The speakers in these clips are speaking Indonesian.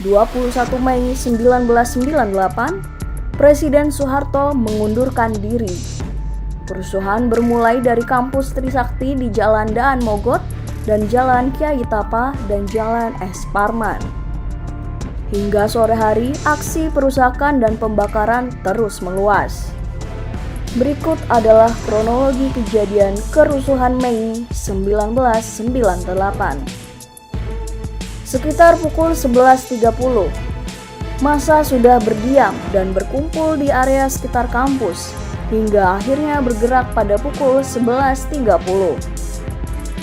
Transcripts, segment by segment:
21 Mei 1998, Presiden Soeharto mengundurkan diri. Kerusuhan bermulai dari kampus Trisakti di Jalan Daan Mogot dan Jalan Kyai Tapa dan Jalan S. Parman. Hingga sore hari, aksi perusakan dan pembakaran terus meluas. Berikut adalah kronologi kejadian kerusuhan Mei 1998. Sekitar pukul 11.30, massa sudah berdiam dan berkumpul di area sekitar kampus hingga akhirnya bergerak pada pukul 11.30.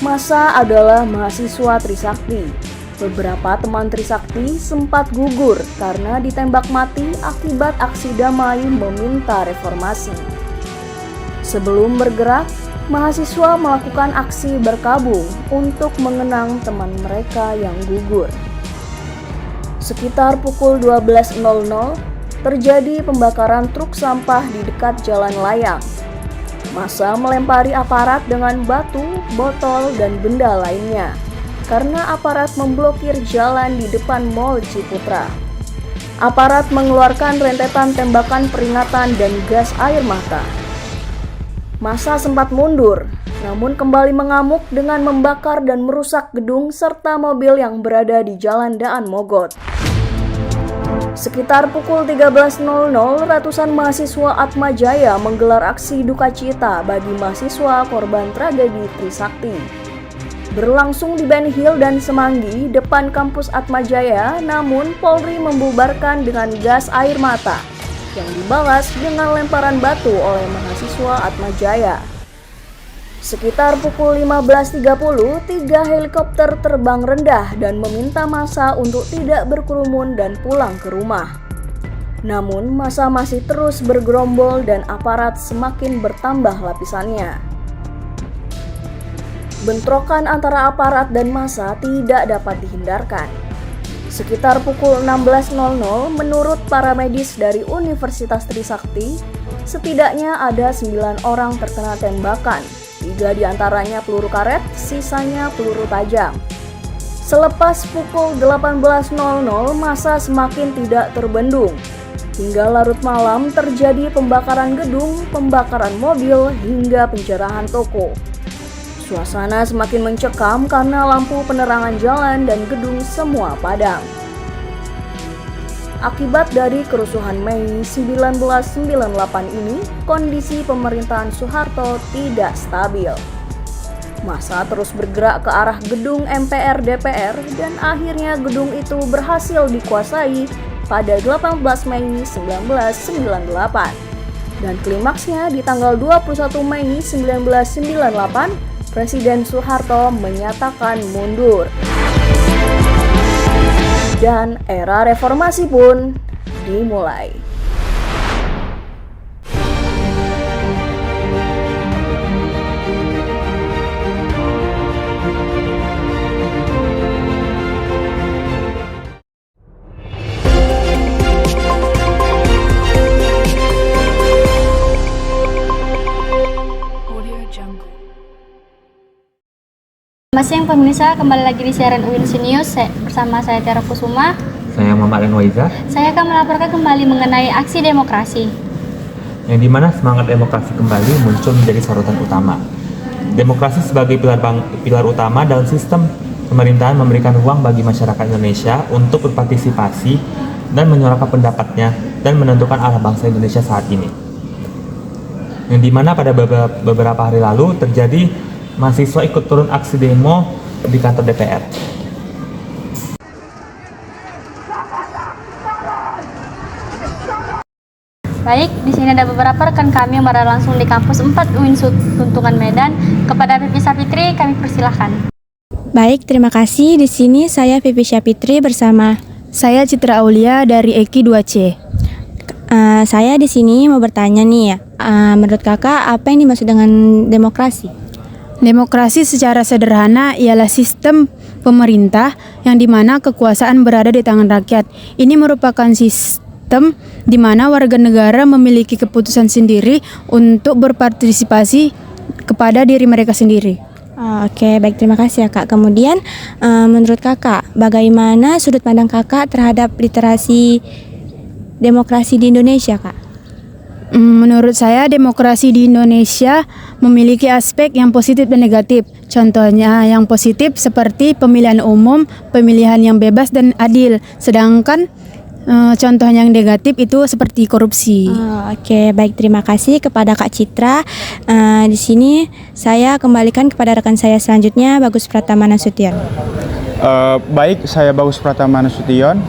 Massa adalah mahasiswa Trisakti. Beberapa teman Trisakti sempat gugur karena ditembak mati akibat aksi damai meminta reformasi. Sebelum bergerak, mahasiswa melakukan aksi berkabung untuk mengenang teman mereka yang gugur. Sekitar pukul 12.00, terjadi pembakaran truk sampah di dekat Jalan Layang. Massa melempari aparat dengan batu, botol, dan benda lainnya karena aparat memblokir jalan di depan Mall Ciputra. Aparat mengeluarkan rentetan tembakan peringatan dan gas air mata. Massa sempat mundur, namun kembali mengamuk dengan membakar dan merusak gedung serta mobil yang berada di Jalan Daan Mogot. Sekitar pukul 13.00, ratusan mahasiswa Atmajaya menggelar aksi duka cita bagi mahasiswa korban tragedi Trisakti. Berlangsung di Ben Hill dan Semanggi, depan kampus Atmajaya, namun Polri membubarkan dengan gas air mata yang dibalas dengan lemparan batu oleh mahasiswa Atmajaya. Sekitar pukul 15.30, 3 helikopter terbang rendah dan meminta massa untuk tidak berkerumun dan pulang ke rumah. Namun massa masih terus bergerombol dan aparat semakin bertambah lapisannya. Bentrokan antara aparat dan massa tidak dapat dihindarkan. Sekitar pukul 16.00, menurut para medis dari Universitas Trisakti, setidaknya ada 9 orang terkena tembakan. 3 diantaranya peluru karet, sisanya peluru tajam. Selepas pukul 18.00, massa semakin tidak terbendung. Hingga larut malam terjadi pembakaran gedung, pembakaran mobil, hingga penjarahan toko. Suasana semakin mencekam karena lampu penerangan jalan dan gedung semua padam. Akibat dari kerusuhan Mei 1998 ini, kondisi pemerintahan Soeharto tidak stabil. Massa terus bergerak ke arah gedung MPR DPR dan akhirnya gedung itu berhasil dikuasai pada 18 Mei 1998. Dan klimaksnya di tanggal 21 Mei 1998, Presiden Soeharto menyatakan mundur. Dan era reformasi pun dimulai. Selamat siang pemirsa, kembali lagi di siaran UIN News bersama saya Tiara Kusuma. Saya Muhammad Renwaiza. Saya akan melaporkan kembali mengenai aksi demokrasi. Yang dimana semangat demokrasi kembali muncul menjadi sorotan utama. Demokrasi sebagai pilar utama dalam sistem pemerintahan memberikan ruang bagi masyarakat Indonesia untuk berpartisipasi dan menyuarakan pendapatnya dan menentukan arah bangsa Indonesia saat ini. Yang dimana pada beberapa hari lalu terjadi mahasiswa ikut turun aksi demo di kantor DPR. Baik, di sini ada beberapa rekan kami yang berada langsung di kampus 4 UIN Tuntungan Medan. Kepada Pipi Sapitri, kami persilahkan. Baik, terima kasih. Di sini saya Pipi Sapitri bersama saya Citra Aulia dari EKI 2C. Saya di sini mau bertanya nih ya, menurut kakak apa yang dimaksud dengan demokrasi? Demokrasi secara sederhana ialah sistem pemerintah yang dimana kekuasaan berada di tangan rakyat. Ini merupakan sistem di mana warga negara memiliki keputusan sendiri untuk berpartisipasi kepada diri mereka sendiri. Oke, baik, terima kasih ya Kak. Kemudian menurut Kakak, bagaimana sudut pandang Kakak terhadap literasi demokrasi di Indonesia, Kak? Menurut saya demokrasi di Indonesia memiliki aspek yang positif dan negatif. Contohnya yang positif seperti pemilihan umum, pemilihan yang bebas dan adil. Sedangkan contoh yang negatif itu seperti korupsi. Oke, baik, terima kasih kepada Kak Citra. Di sini saya kembalikan kepada rekan saya selanjutnya, Bagus Pratama Nasution. Baik, saya Bagus Pratama Nasution.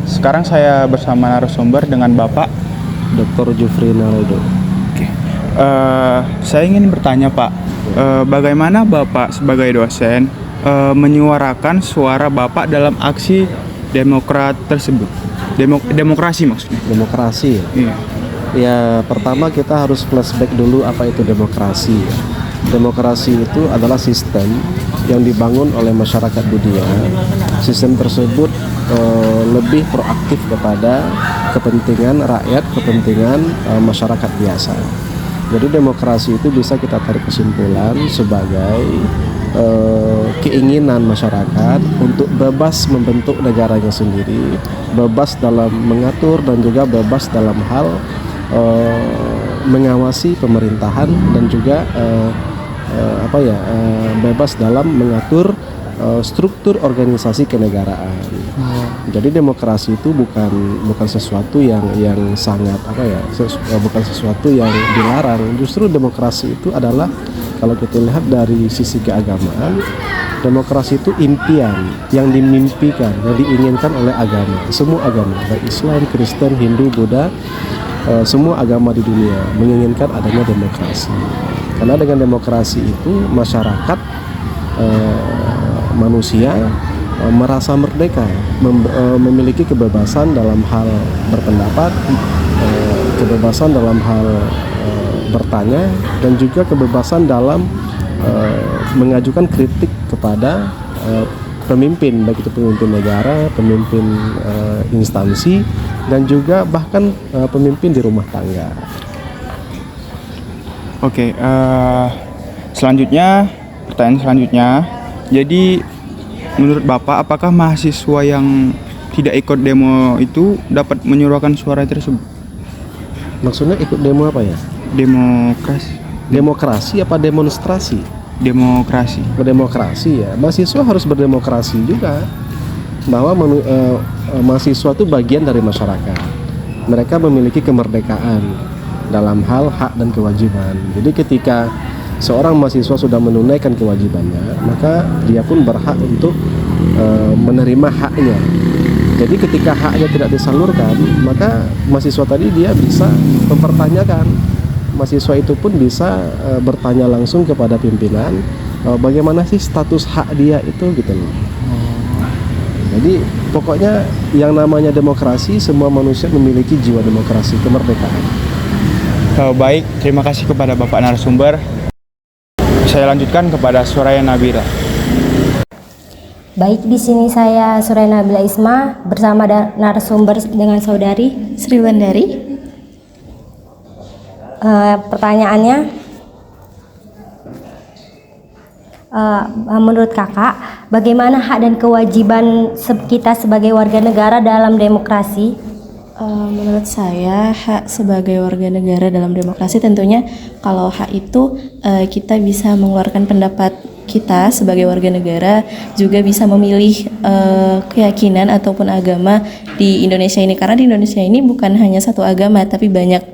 Sekarang saya bersama narasumber dengan Bapak Dr. Jufri Naldo. Saya ingin bertanya Pak, bagaimana Bapak sebagai dosen menyuarakan suara Bapak dalam aksi demokrat tersebut? Demokrasi maksudnya. Demokrasi ya? Iya. Ya, pertama kita harus flashback dulu apa itu demokrasi ya. Demokrasi itu adalah sistem yang dibangun oleh masyarakat dunia. Sistem tersebut lebih proaktif kepada kepentingan rakyat, kepentingan masyarakat biasa. Jadi demokrasi itu bisa kita tarik kesimpulan sebagai keinginan masyarakat untuk bebas membentuk negaranya sendiri, bebas dalam mengatur dan juga bebas dalam hal mengawasi pemerintahan dan juga bebas dalam mengatur struktur organisasi kenegaraan. Jadi demokrasi itu bukan sesuatu yang sangat bukan sesuatu yang dilarang. Justru demokrasi itu adalah, kalau kita lihat dari sisi keagamaan, demokrasi itu impian yang dimimpikan, yang diinginkan oleh agama, semua agama, baik Islam, Kristen, Hindu, Buddha, semua agama di dunia menginginkan adanya demokrasi. Karena dengan demokrasi itu masyarakat, manusia merasa merdeka, memiliki kebebasan dalam hal berpendapat, kebebasan dalam hal bertanya, dan juga kebebasan dalam mengajukan kritik kepada pemimpin, baik itu pemimpin negara, pemimpin instansi, dan juga bahkan pemimpin di rumah tangga. Oke, pertanyaan selanjutnya. Jadi menurut Bapak, apakah mahasiswa yang tidak ikut demo itu dapat menyuarakan suara tersebut? Maksudnya ikut demo apa ya? Demokrasi apa demonstrasi? Demokrasi ya. Mahasiswa harus berdemokrasi juga. Bahwa mahasiswa itu bagian dari masyarakat. Mereka memiliki kemerdekaan dalam hal hak dan kewajiban. Jadi ketika seorang mahasiswa sudah menunaikan kewajibannya, maka dia pun berhak untuk menerima haknya. Jadi ketika haknya tidak disalurkan, maka mahasiswa tadi dia bisa mempertanyakan. Mahasiswa itu pun bisa bertanya langsung kepada pimpinan, bagaimana sih status hak dia itu gitu loh. Jadi pokoknya yang namanya demokrasi, semua manusia memiliki jiwa demokrasi, kemerdekaan. Baik, terima kasih kepada Bapak narasumber. Saya lanjutkan kepada Suraya Nabila. Baik, di sini saya Suraya Nabila Isma bersama narasumber dengan saudari Sri Wandari. Pertanyaannya, menurut kakak, bagaimana hak dan kewajiban kita sebagai warga negara dalam demokrasi? Menurut saya, hak sebagai warga negara dalam demokrasi tentunya kalau hak itu kita bisa mengeluarkan pendapat kita sebagai warga negara, juga bisa memilih keyakinan ataupun agama di Indonesia ini, karena di Indonesia ini bukan hanya satu agama tapi banyak.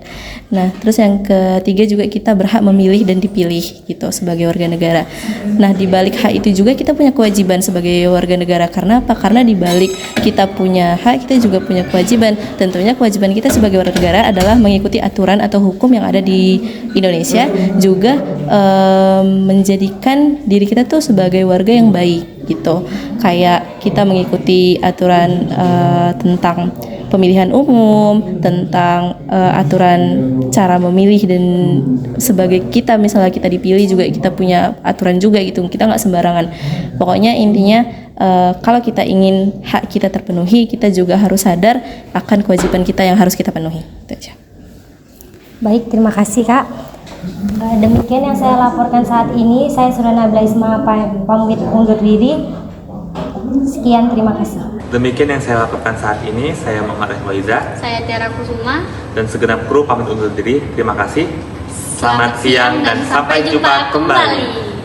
Nah, terus yang ketiga juga kita berhak memilih dan dipilih gitu sebagai warga negara. Nah, di balik hak itu juga kita punya kewajiban sebagai warga negara. Karena apa? Karena di balik kita punya hak, kita juga punya kewajiban. Tentunya kewajiban kita sebagai warga negara adalah mengikuti aturan atau hukum yang ada di Indonesia, juga menjadikan diri kita tuh sebagai warga yang baik gitu. Kayak kita mengikuti aturan tentang pemilihan umum, tentang aturan cara memilih, dan sebagai kita misalnya kita dipilih juga kita punya aturan juga gitu, kita nggak sembarangan. Pokoknya intinya kalau kita ingin hak kita terpenuhi, kita juga harus sadar akan kewajiban kita yang harus kita penuhi. Itu aja. Baik, terima kasih Kak. Demikian yang saya laporkan saat ini. Saya Surana Blaisma pamit undur diri. Sekian, terima kasih. Demikian yang saya laporkan saat ini. Saya Muhammad Waiza Saya Tiara Kusuma. dan segenap kru pamit undur diri. Terima kasih. Selamat siang dan sampai jumpa kembali.